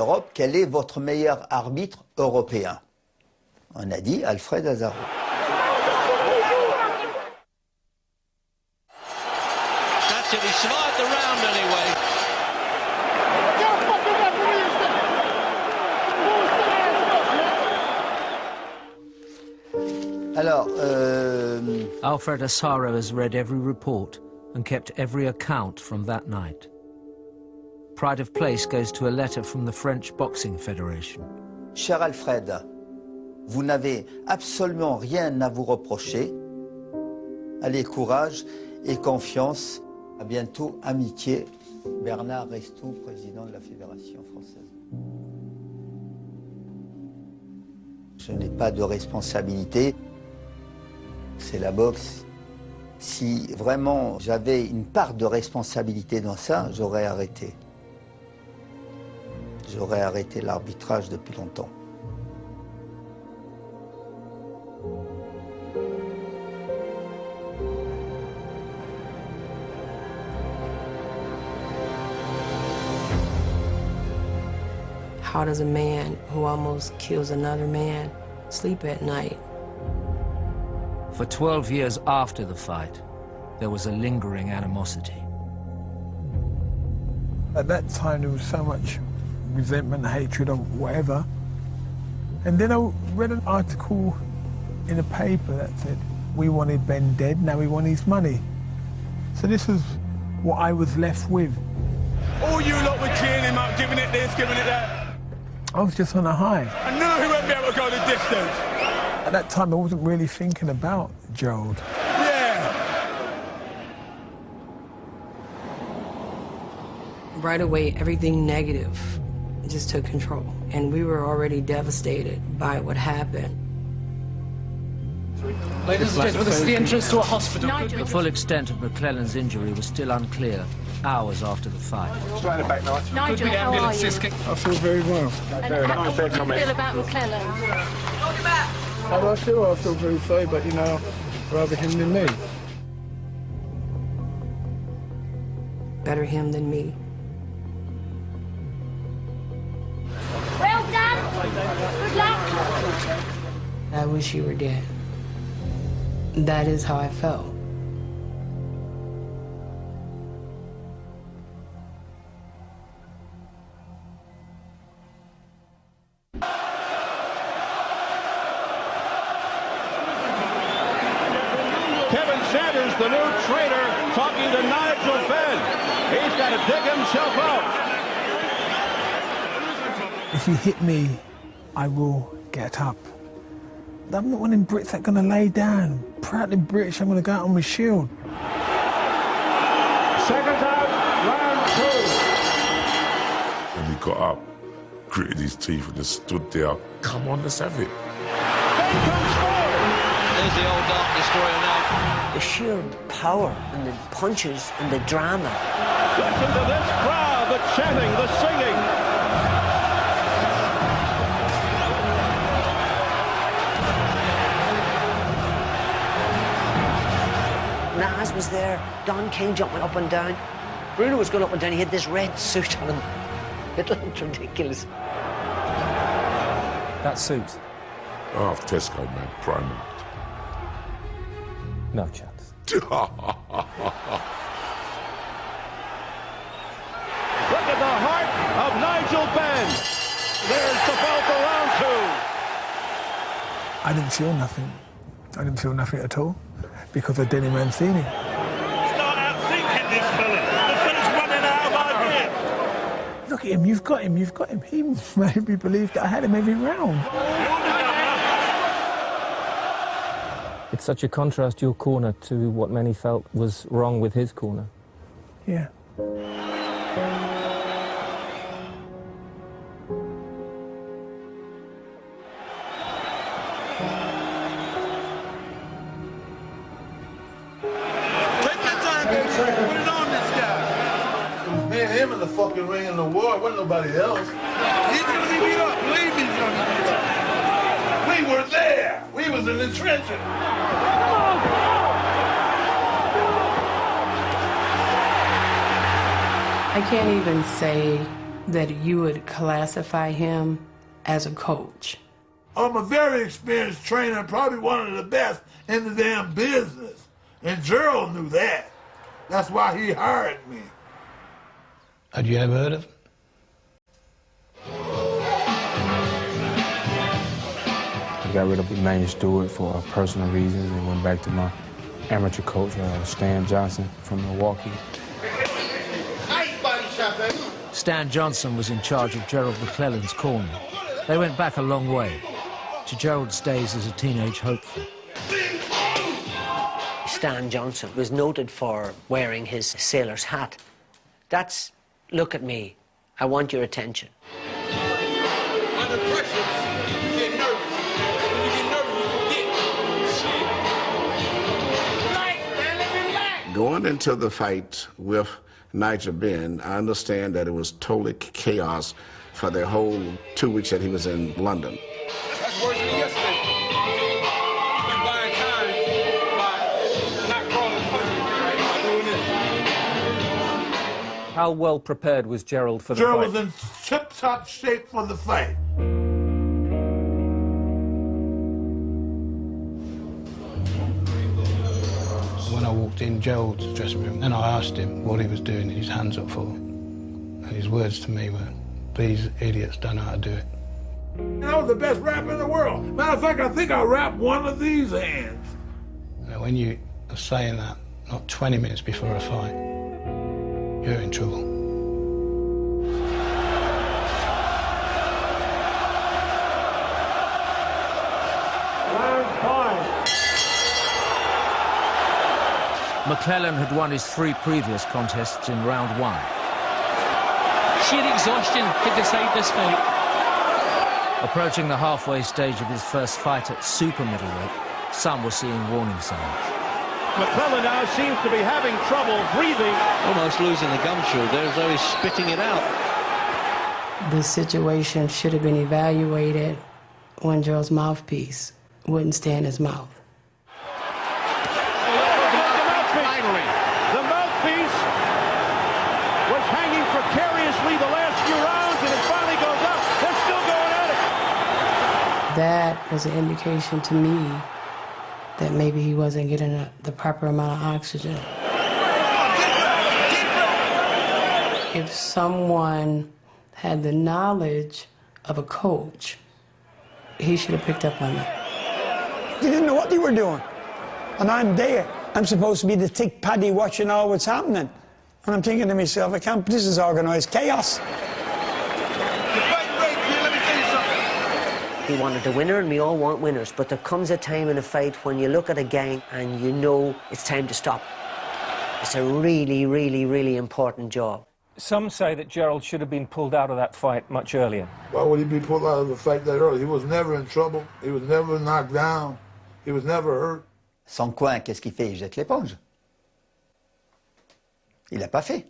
Europe, quel est votre meilleur arbitre européen? On a dit Alfred Azaro. That's it, he survived the round anyway. Alors, Alfred Azaro has read every report and kept every account from that night. Pride of place goes to a letter from the French Boxing Federation. cher Alfred, vous n'avez absolument rien à vous reprocher. Allez, courage et confiance. À bientôt, amitié. Bernard Restou, président de la Fédération française. Je n'ai pas de responsabilité. C'est la boxe. Si vraiment j'avais une part de responsabilité dans ça, j'aurais arrêté. J'aurais arrêté l'arbitrage depuis longtemps. How does a man who almost kills another man sleep at night? For 12 years after the fight, there was a lingering animosity. At that time, there was so much resentment, hatred, or whatever. And then I read an article in a paper that said, we wanted Ben dead, now we want his money. So this was what I was left with. All you lot were cheering him up, giving it this, giving it that. I was just on a high. I knew he wouldn't be able to go the distance. At that time, I wasn't really thinking about Gerald. Yeah. Right away, everything negative just took control. And we were already devastated by what happened. Ladies and gentlemen, this is the entrance to a hospital. The full extent of McClellan's injury was still unclear hours after the fight. Straight back, Nigel. Nigel, how are you? I feel very well. How do you feel about McClellan? How do I feel? I feel very sorry, but you know, rather him than me. Better him than me. Well done. Good luck. I wish you were dead. That is how I felt. Kevin Sanders, the new trainer, talking to Nigel Benn. He's got to dig himself out. If you hit me, I will get up. I'm not one of them Brits that gonna lay down. Proudly British, I'm gonna go out on my shield. Second out, round two. And he got up, gritted his teeth and just stood there. Come on, let's have it. Then comes forward. There's the old Dark Destroyer now. The sheer power and the punches and the drama. Listen to this crowd, the chanting, the singing. Naz was there, Don King jumping up and down. Bruno was going up and down, he had this red suit on him. It looked ridiculous. That suit? Oh, Tesco, man, Primark. No chance. Look at the heart of Nigel Benn. There's the bell for round two. I didn't feel nothing. I didn't feel nothing at all because of Denny Mancini. Start out-thinking this fella. The fella's running out of ideas. Look at him, you've got him, you've got him. He made me believe that I had him every round. It's such a contrast, your corner, to what many felt was wrong with his corner. Yeah. Him in the fucking ring in the war, it wasn't nobody else. He's gonna be beat up, believe me, he's gonna be beat up. We were there. We was in the trenches. I can't even say that you would classify him as a coach. I'm a very experienced trainer, probably one of the best in the damn business. And Gerald knew that. That's why he hired me. Had you ever heard of him? I got rid of Emmanuel Stewart for personal reasons and went back to my amateur coach, Stan Johnson from Milwaukee. Stan Johnson was in charge of Gerald McClellan's corner. They went back a long way, to Gerald's days as a teenage hopeful. Stan Johnson was noted for wearing his sailor's hat. That's, look at me, I want your attention. Under pressure, you get nervous. When you get nervous, you forget. Going into the fight with Nigel Benn, I understand that it was total chaos for the whole 2 weeks that he was in London. That's worse than yesterday. Been buying time by not crawling punches, by doing this. How well prepared was Gerald for the Gerald fight? was in tip-top shape for the fight. When I walked in Gerald's dressing room, and I asked him what he was doing his hands up for. And his words to me were, "These idiots don't know how to do it." I was the best rapper in the world. Matter of fact, I think I rapped one of these hands. Now, when you are saying that, not 20 minutes before a fight, you're in trouble. McClellan had won his 3 previous contests in round 1. Sheer exhaustion could decide this fight. Approaching the halfway stage of his first fight at super middleweight, some were seeing warning signs. McClellan now seems to be having trouble breathing. Almost losing the gum shield there as though he's spitting it out. The situation should have been evaluated when Gerald's mouthpiece wouldn't stay in his mouth. Finally, the mouthpiece was hanging precariously the last few rounds, and it finally goes up. They're still going at it. That was an indication to me that maybe he wasn't getting the proper amount of oxygen. If someone had the knowledge of a coach, he should have picked up on that. They didn't know what they were doing. And I'm there. I'm supposed to be the thick paddy watching all what's happening. And I'm thinking to myself, this is organised chaos. He wanted a winner, and we all want winners, but there comes a time in a fight when you look at a gang and you know it's time to stop. It's a really, really, really important job. Some say that Gerald should have been pulled out of that fight much earlier. Why would he be pulled out of the fight that early? He was never in trouble. He was never knocked down. He was never hurt. Son coin, qu'est-ce qu'il fait? Il jette l'éponge. Il l'a pas fait.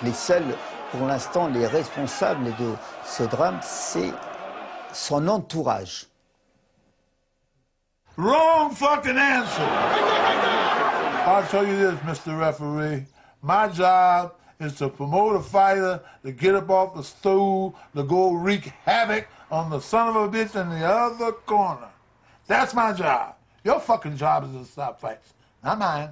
Les seuls, pour l'instant, les responsables de ce drame, c'est son entourage. Wrong fucking answer. I'll tell you this, Mr. Referee. My job is to promote a fighter, to get up off the stool, to go wreak havoc on the son of a bitch in the other corner. That's my job. Your fucking job is to stop fights, not mine.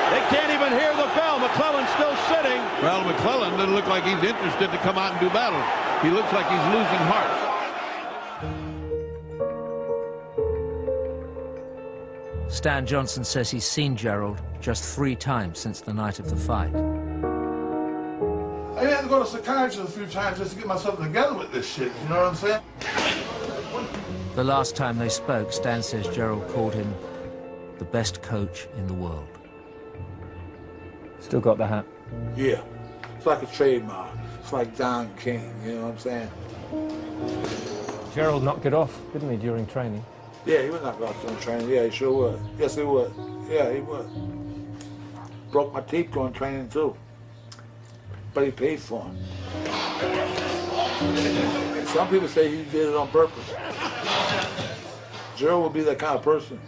They can't even hear the bell. McClellan's still sitting. Well, McClellan doesn't look like he's interested to come out and do battle. He looks like he's losing heart. Stan Johnson says he's seen Gerald just 3 times since the night of the fight. I had to go to psychiatrist a few times just to get myself together with this shit, you know what I'm saying? The last time they spoke, Stan says Gerald called him the best coach in the world. Still got the hat? Yeah. It's like a trademark. It's like Don King, you know what I'm saying? Gerald knocked it off, didn't he, during training? Yeah, he would knock off during training. Yeah, he sure would. Yes, he would. Yeah, he would. Broke my teeth during training, too. But he paid for them. Some people say he did it on purpose. Gerald would be that kind of person.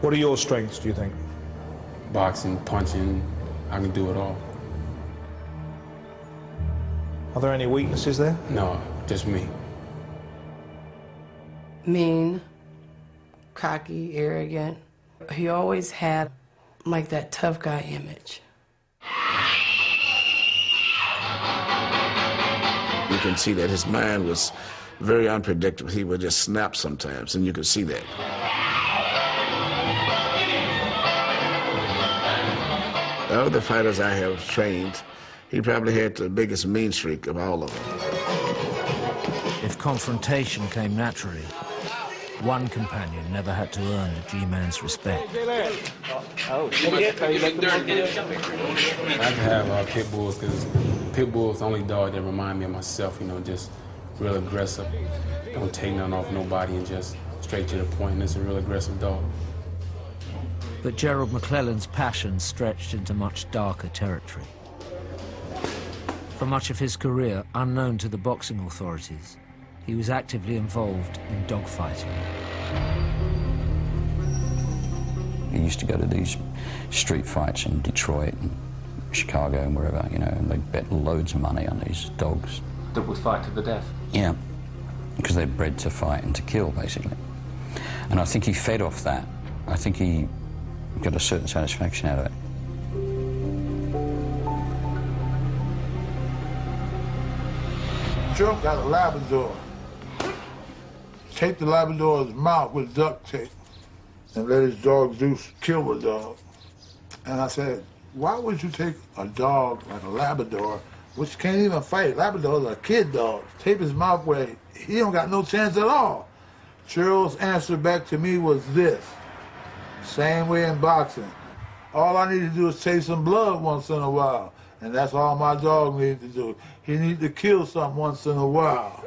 What are your strengths, do you think? Boxing, punching, I can do it all. Are there any weaknesses there? No, just me. Mean, cocky, arrogant. He always had like that tough guy image. You can see that his mind was very unpredictable. He would just snap sometimes, and you could see that. Of the fighters I have trained, he probably had the biggest mean streak of all of them. If confrontation came naturally, one companion never had to earn the G-man's respect. I can have pit bulls because pit bulls the only dog that remind me of myself, you know, just real aggressive. Don't take nothing off nobody and just straight to the point. And it's a real aggressive dog. But Gerald McClellan's passion stretched into much darker territory. For much of his career, unknown to the boxing authorities, he was actively involved in dogfighting. He used to go to these street fights in Detroit and Chicago and wherever, you know, and they'd bet loads of money on these dogs. That would fight to the death? Yeah, because they're bred to fight and to kill, basically. And I think he fed off that. I think he got a certain satisfaction out of it. Joe got a Labrador. Taped the Labrador's mouth with duct tape and let his dog Zeus kill the dog. And I said, why would you take a dog like a Labrador, which can't even fight? Labrador's a kid dog. Tape his mouth where he don't got no chance at all. Cheryl's answer back to me was this. Same way in boxing. All I need to do is taste some blood once in a while. And that's all my dog needs to do. He needs to kill something once in a while.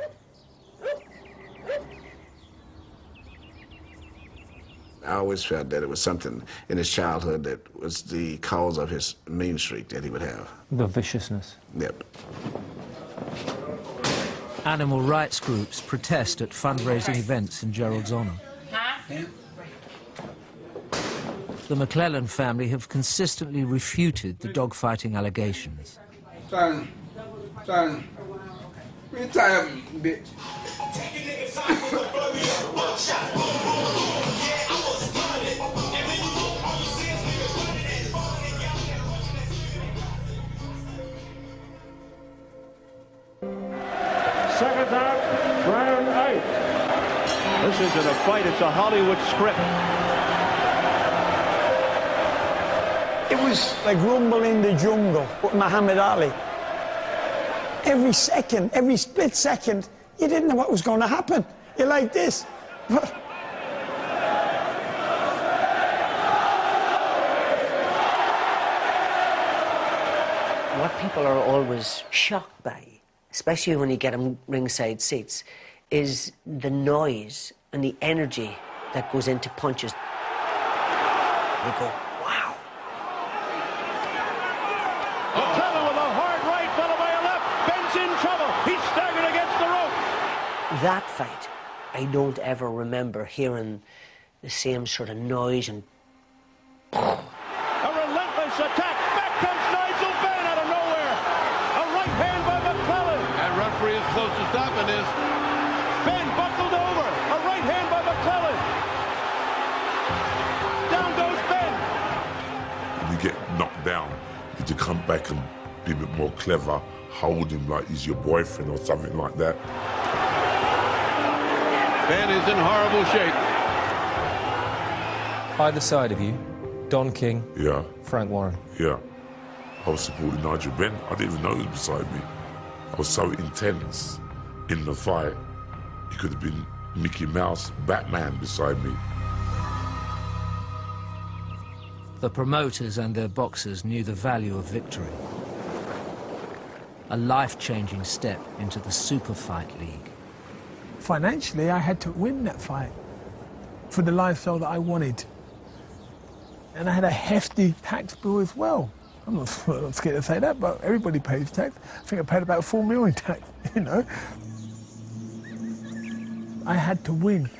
I always felt that it was something in his childhood that was the cause of his mean streak that he would have. The viciousness. Yep. Animal rights groups protest at fundraising events in Gerald's honor. The McClellan family have consistently refuted the dogfighting allegations. Son, retire me, bitch. Second out, round 8. This isn't a fight, it's a Hollywood script. It was like Rumble in the Jungle with Muhammad Ali. Every second, every split second, you didn't know what was going to happen. You're like this. What people are always shocked by, especially when you get them ringside seats, is the noise and the energy that goes into punches. You go, wow. McClellan with a hard right, followed by a left. Benn's in trouble. He's staggered against the rope. That fight, I don't ever remember hearing the same sort of noise and A relentless attack. Back comes Nigel Benn out of nowhere. A right hand by McClellan. That referee is close to stopping this. Benn buckled over. A right hand by McClellan. Down goes Benn. When you get knocked down, you have to come back and be a bit more clever, hold him like he's your boyfriend or something like that. Benn is in horrible shape. Either side of you, Don King, Yeah, Frank Warren. yeah. I was supporting Nigel Benn. I didn't even know he was beside me. I was so intense in the fight. He could have been Mickey Mouse, Batman beside me. The promoters and their boxers knew the value of victory. A life-changing step into the Super Fight League. Financially, I had to win that fight for the lifestyle that I wanted. And I had a hefty tax bill as well. I'm not scared to say that, but everybody pays tax. I think I paid about $4 million tax, you know. I had to win.